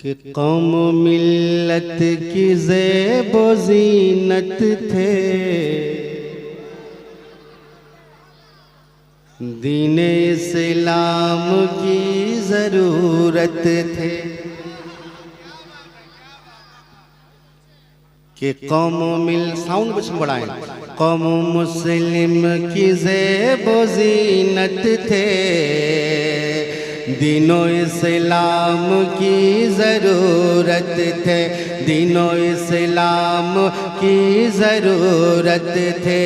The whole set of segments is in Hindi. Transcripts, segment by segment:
कि कौम मिल्लत की ज़ेबो ज़ीनत थे, दीन इस्लाम की ज़रूरत थे। कि कौम साउंड कुछ बढ़ाएं। कौम मुस्लिम की ज़ेबो ज़ीनत थे, दीनो इस्लाम की ज़रूरत थे, दीनो इस्लाम की ज़रूरत थे।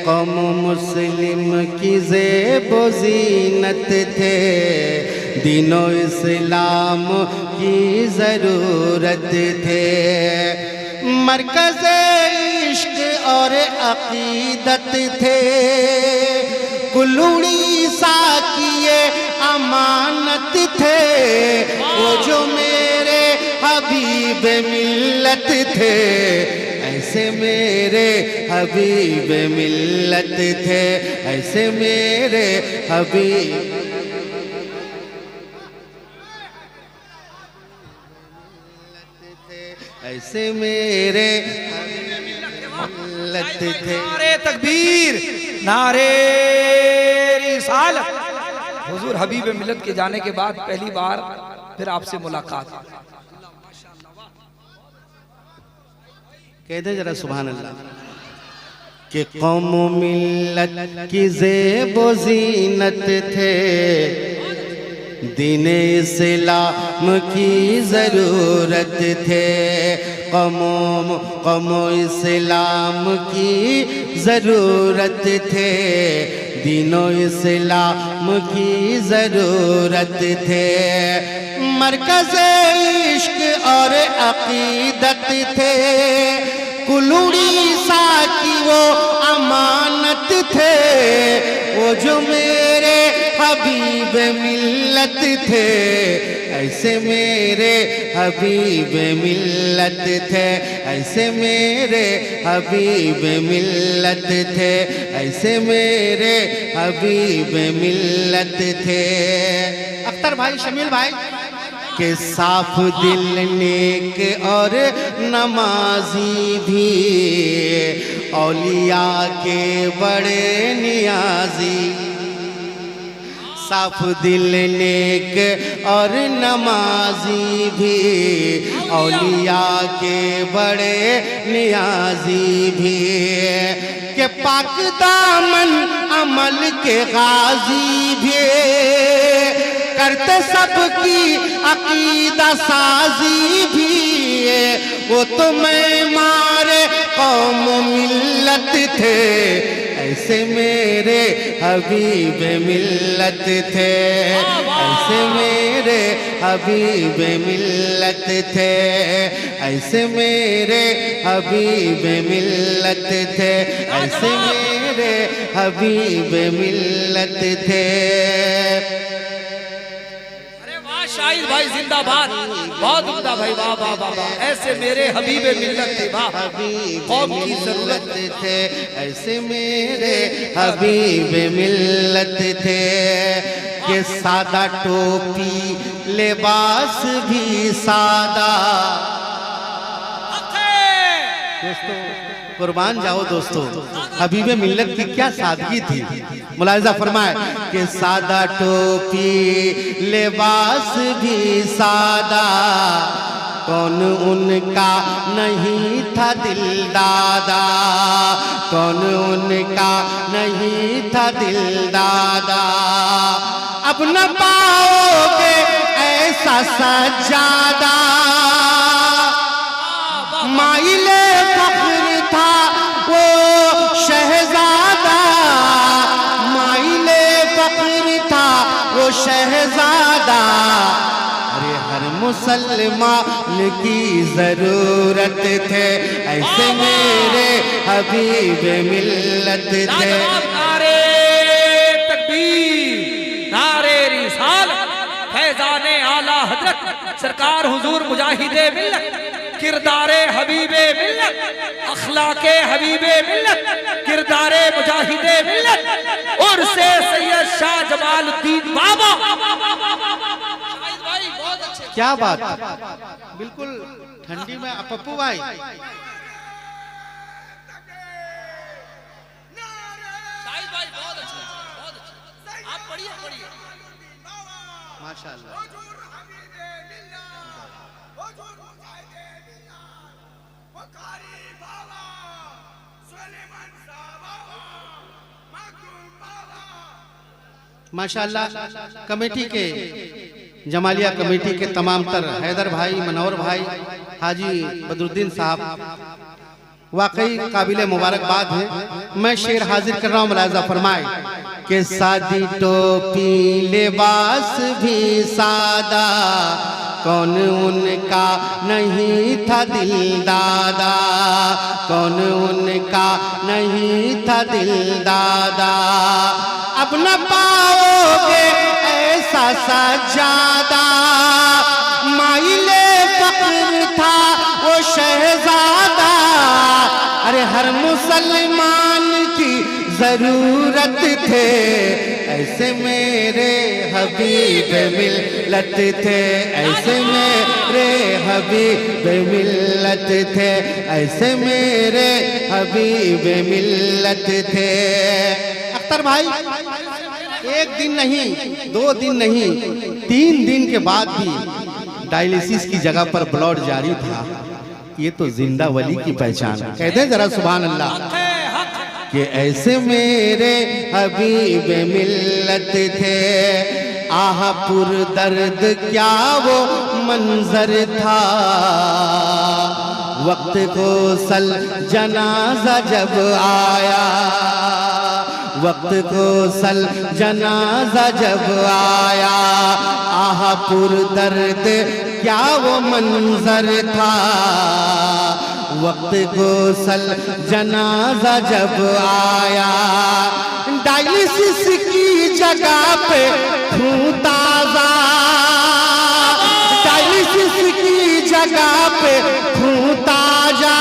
कौम मुस्लिम की ज़ेबो ज़ीनत थे, दीनो इस्लाम की ज़रूरत थे। मरकज़ इश्क और अक़ीदत थे, कुलूड़ी साकिए अमानत थे। वो जो मेरे हबीब मिल्लत थे, ऐसे मेरे हबीब मिल्लत थे, ऐसे मेरे हबीब ऐसे मेरे मिल्लत थे। नारे तकबीर, नारे रिसालत। हुजूर हबीब मिल्लत के जाने के बाद पहली बार फिर आपसे मुलाकात। कहते जरा सुभान अल्लाह। कि कौम मिल्लत की ज़ेबो ज़ीनत थे, दीन इस्लाम की ज़रूरत थे। कौम इस्लाम की ज़रूरत थे, दीनो इस्लाम की ज़रूरत थे। मरकज़ इश्क और अक़ीदत थे, कुलूड़ी साकी वो अमानत थे। वो जो मेरे हबीब मिल्लत थे, ऐसे मेरे हबीब मिल्लत थे, ऐसे मेरे हबीब मिल्लत थे, ऐसे मेरे हबीब मिल्लत थे। अख्तर भाई, शमील भाई के साफ दिल नेक और नमाजी भी, औलिया के बड़े नियाजी। साफ दिल नेक और नमाजी भी, औलिया के बड़े नियाजी भी। के पाक दामन अमल के गाजी भी, करते सबकी अकीदा साजी भी। वो तो मैं मारे कौम मिल्लत थे, ऐसे मेरे हबीब मिल्लत थे, ऐसे मेरे हबीब मिल्लत थे, ऐसे मेरे हबीब मिल्लत थे, ऐसे मेरे हबीब मिल्लत थे। शाहिद भाई जिंदाबाद, बहुत उम्दा भाई, वाह वाह वाह वाह। ऐसे मेरे हबीब मिल्लत थे, वाह, कौम की जरूरत थे, ऐसे मेरे हबीब मिल्लत थे। कि सादा टोपी लिबास भी सादा। दोस्तों कुर्बान जाओ दोस्तों, हबीब मिल्लत की क्या सादगी थी। मुलाहिजा फरमाए कि सादा टोपी लिबास भी सादा, कौन उनका नहीं था दिल दादा, कौन उनका नहीं था दिल दादा। अब न पाओगे ऐसा सज्जादा, माइले फख्र था वो शहजादा, माइले फख्र था वो शहजादा। अरे हर मुसलमान की जरूरत थे, ऐसे मेरे हबीब मिल्लत थे। नारे तकबीर, नारे रिसालत। फैज़ाने आला हजरत सरकार हुजूर मुजाहिदे मिल्लत, किरदारे हबीबे मिल्लत, अखलाके हबीबे मिल्लत, किरदारे मुजाहिदे मिल्लत, और से सैयद शाह जमालुद्दीन बाबा। शाहिद भाई बहुत अच्छे। क्या बात, बिल्कुल ठंडी में पप्पू भाई। शाहिद भाई बहुत अच्छा, बहुत अच्छा, आप पढ़िए पढ़िए। माशाल्लाह। माशाल्लाह कमेटी के जमालिया कमेटी के तमाम तर हैदर भाई, मनोहर भाई, हाजी बदरुद्दीन साहब, वाकई काबिल मुबारकबाद है। मैं शेर हाजिर कर रहा हूँ, मुलाजा फरमाए कि सादी टोपी लिबास भी सादा, कौन उनका नहीं था दिल दादा, कौन उनका नहीं था दिल दादा। अब न पाओगे ऐसा सजादा, माइले फक्र था वो शहजादा। अरे हर मुसलमान की जरूरत थे, ऐसे मेरे हबीब मिल्लत थे, ऐसे मेरे हबीब मिल्लत थे, ऐसे मेरे हबीब मिल्लत थे। अख्तर भाई, एक दिन नहीं, 2 दिन नहीं, 3 दिन के बाद भी डायलिसिस की जगह पर ब्लड जारी था। ये तो जिंदा वली की पहचान। कहते जरा सुभान अल्लाह कि ऐसे मेरे हबीब मिल्लत थे। आह पुर दर्द क्या वो मंजर था, वक्त को सल जनाजा जब आया, वक्त को सल जनाजा जब आया। आह पुर दर्द क्या वो मंजर था, वक्त को सल जनाजा जब आया। डायलिसिस की जगह पे खून ताजा, डायलिसिस की जगह पे खून ताजा,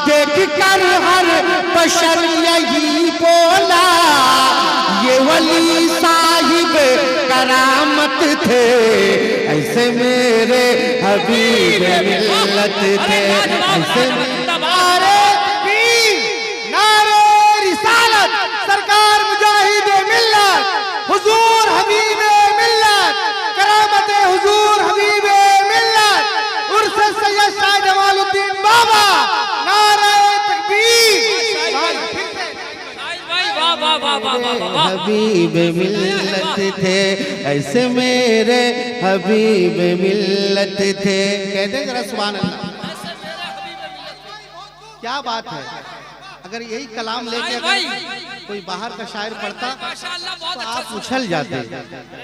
देख कर हर बशर यही बोला, ये वली साहिब करामत थे, ऐसे मेरे हबीब मिल्लत थे, ऐसे नारे तकबीर, नारे रिसालत, सरकार मुजाहिद मिल्लत, हुजूर हबीब मिल्लत, करामत हुजूर हबीब मिल्लत, उर्स सैयद शाह जमालुद्दीन बाबा, नारे तकबीर। हबीब मिल्लत थे, ऐसे मेरे हबीब मिल्लत थे। कहते जरा सुभान अल्लाह। क्या बात है, अगर यही कलाम लेके अगर कोई बाहर का शायर पढ़ता तो आप उछल जाते।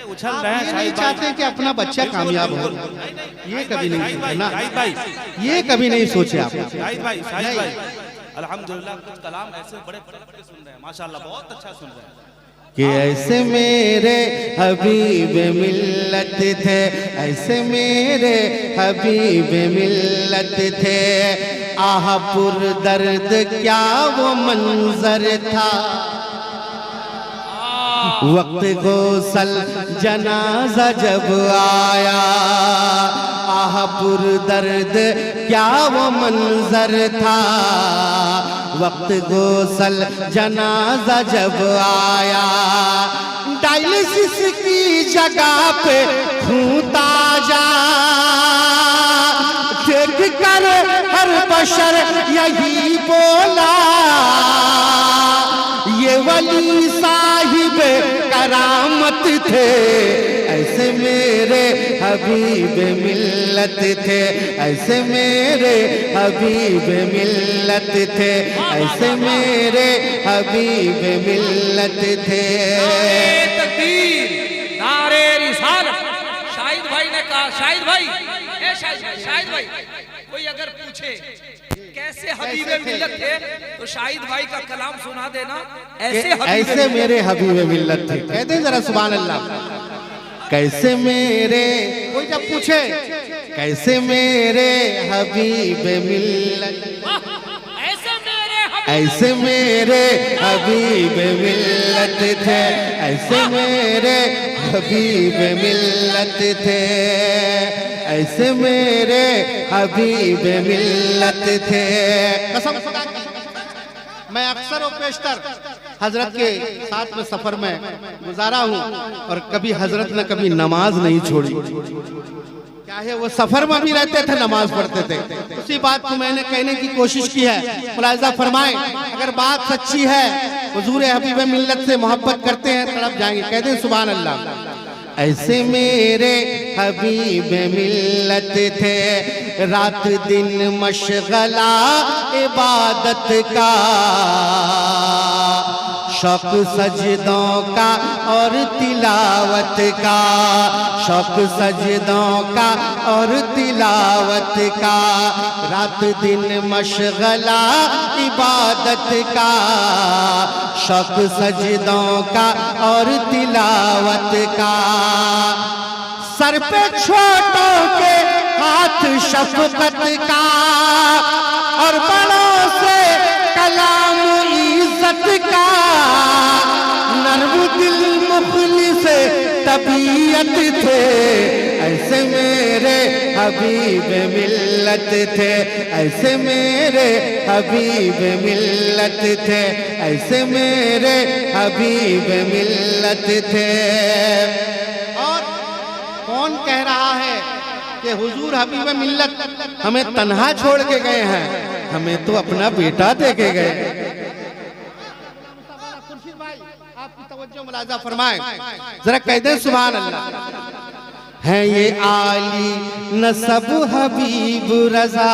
उछल रहे हैं, नहीं चाहते कि अपना बच्चा कामयाब हो, ये कभी नहीं सोचा ना, ये कभी नहीं सोचे आप। शाहिद भाई अल्हम्दुलिल्लाह कुछ कलाम ऐसे बड़े बड़े सुन रहे हैं, माशाल्लाह बहुत अच्छा सुन रहे हैं। कि ऐसे मेरे हबीब मिल्लत थे, ऐसे मेरे हबीब मिल्लत थे। आह पुर दर्द क्या वो मंजर था, वक्त को सल जनाजा जब आया। आह पुर दर्द क्या वो मंजर था, वक्त को सल जनाजा जब आया। डायलिसिस की जगह पे खून ताजा, देख कर हर बशर यही बोला, ये वली साहिब करामत थे, ऐसे मेरे हबीब मिल्लत थे, ऐसे मेरे हबीब मिल्लत थे, ऐसे मेरे हबीब मिल्लत थे। तकबीर, नारे रिसालत। शाहिद भाई ने कहा, शाहिद भाई, शाहिद भाई, कोई अगर पूछे कैसे हबीबे मिल्लत थे तो शाहिद भाई का कलाम सुना देना, ऐसे मेरे हबीब मिल्लत थे। कहते जरा सुभान अल्लाह। कैसे मेरे, कोई जब पूछे कैसे मेरे हबीब मिल्लत, ऐसे मेरे हबीब मिल्लत थे, ऐसे मेरे हबीब मिल्लत थे। ऐसे मेरे हबीब मिल्लत थे। कसम खुदा की, मैं अक्सर और पेशतर हजरत के साथ में सफर में गुजारा हूँ और कभी हजरत ने कभी नमाज नहीं छोड़ी। क्या है, वो सफर में भी रहते थे, नमाज पढ़ते थे। उसी बात को मैंने कहने की कोशिश की है। मुलाहिजा फरमाएं, अगर बात सच्ची है, हुजूर हबीब मिल्लत से मोहब्बत करते हैं, तड़प जाएंगे। कहते हैं सुभान अल्लाह। ऐसे मेरे हबीब मिल्लत थे, रात दिन मशगला इबादत का, शौक सजदों का और तिलावत का, शौक सजदों का और तिलावत का, रात दिन मशगला इबादत का, शौक सजदों का और तिलावत का। सर पे छोटों के हाथ शफकत का और बड़ों से कलाम इज्जत का, नर्म दिल मुखलिस तबीयत थे, ऐसे मेरे हबीब मिल्लत थे, ऐसे मेरे हबीब मिल्लत थे, ऐसे मेरे हबीब मिल्लत थे। और कौन कह रहा है कि हुजूर हबीब मिल्लत हमें तन्हा छोड़ के गए हैं? हमें तो अपना बेटा दे के गए। खुर्शीद भाई, आपकी तवज्जो मुलाजा फरमाएं, जरा कह दें सुभान अल्लाह। है ये आली नसब हबीब रजा,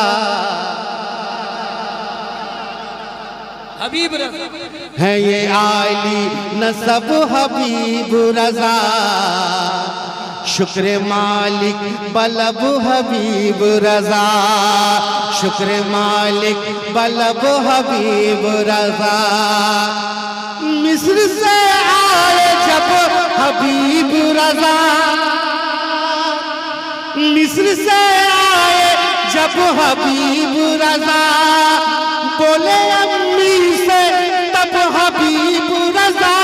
हबीब रजा, है ये आली नसब हबीब रजा, शुक्र मालिक बलब हबीब रजा, शुक्र मालिक बलब हबीब रजा। मिस्र से आए जब हबीब रजा, मिस्र से आए जब हबीब रजा, बोले अम्मी से तब हबीब रजा,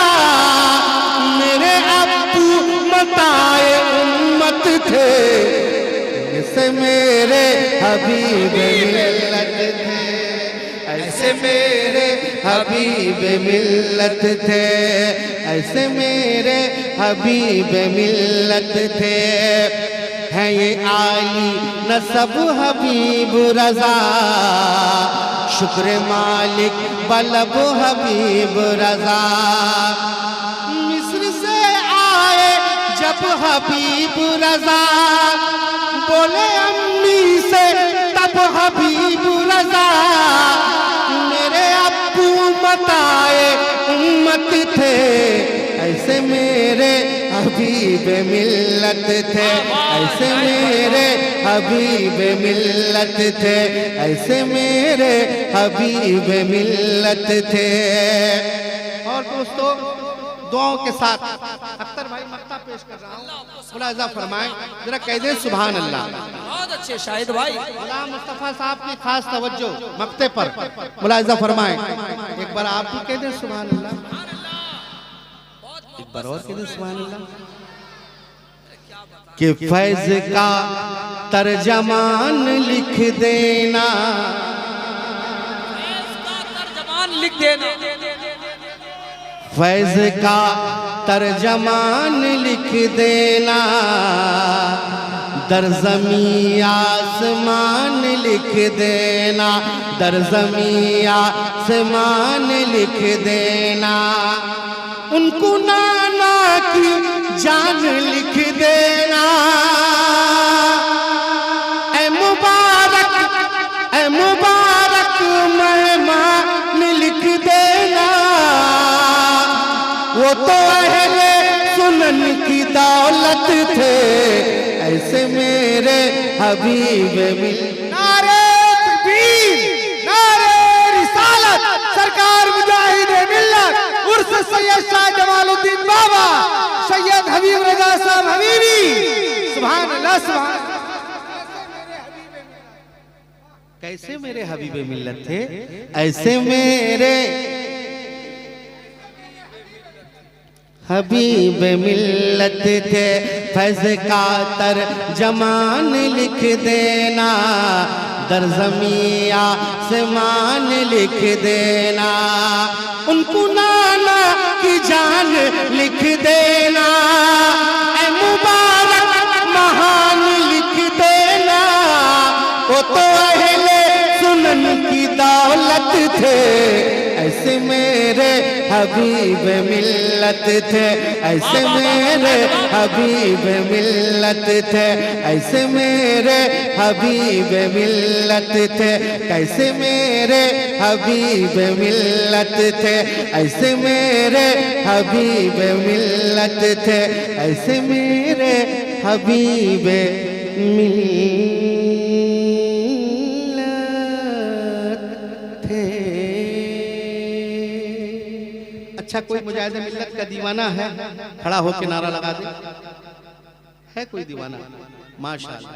मेरे अब्बू मताए उम्मत थे, ऐसे मेरे हबीब मिल्लत थे, ऐसे मेरे हबीब मिल्लत थे, ऐसे मेरे हबीब मिल्लत थे। है ये आली नसब हबीब रजा, शुक्र मालिक बलब हबीब रजा। मिस्र से आए जब हबीब रजा, बोले अम्मी से तब हबीब रजा, मेरे अब्बू मताए उम्मत थे, ऐसे मेरे हबीब मिल्लत थे, ऐसे मेरे हबीब मिल्लत थे, ऐसे मेरे हबीब मिल्लत थे। और दोस्तों, दुआओं के साथ अख्तर भाई मक्ता पेश कर रहा हूँ, मुलाहिजा फरमाएं, जरा कह दें सुभान अल्लाह। बहुत अच्छे शाहिद भाई, गुलाम मुस्तफा साहब की खास तवज्जो मक्ते पर, मुलाहिजा फरमाएं। एक बार आप भी कह दें सुभान अल्लाह, एक बार और कह दें सुभान अल्लाह। कि फैज का तर्जमान लिख देना, तर्जमान लिख देना, फैज का तर्जमान लिख देना, दर ज़मीं आसमान लिख देना, दर ज़मीं आसमान लिख देना, उनको नाना की जान लिख देना, ऐ मुबारक मेहमान लिख देना, वो तो अहले सुनन की दौलत थे, ऐसे मेरे हबीब मिल। नारे तकबीर, नारे रिसालत, सरकार मुजाहिद मिल्लत उर्स सैयद शाह जमालुद्दीन बाबा सैयद हबीब रजा साहब हबीबी, सुभान अल्लाह सुभान। कैसे मेरे हबीब मिल्लत थे, ऐसे मेरे हबीब मिल्लत थे, फैज़ का तर्जमान लिख देना, दर ज़मीं आसमान लिख देना, उनको नाना की जान लिख देना, ऐ मुबारक महान लिख देना। वो तो अहले सुनन की दौलत थे, ऐसे मेरे हबीब मिल्लत थे, ऐसे मेरे हबीब मिल्लत थे, ऐसे मेरे हबीब मिल्लत थे, कैसे मेरे हबीब मिल्लत थे, ऐसे मेरे हबीब मिल्लत थे, ऐसे मेरे हबीब मिल्लत थे। अच्छा, कोई मुजाहिद मिल्लत का दीवाना है? खड़ा होकर नारा लगा दे। है कोई दीवाना? माशाअल्लाह।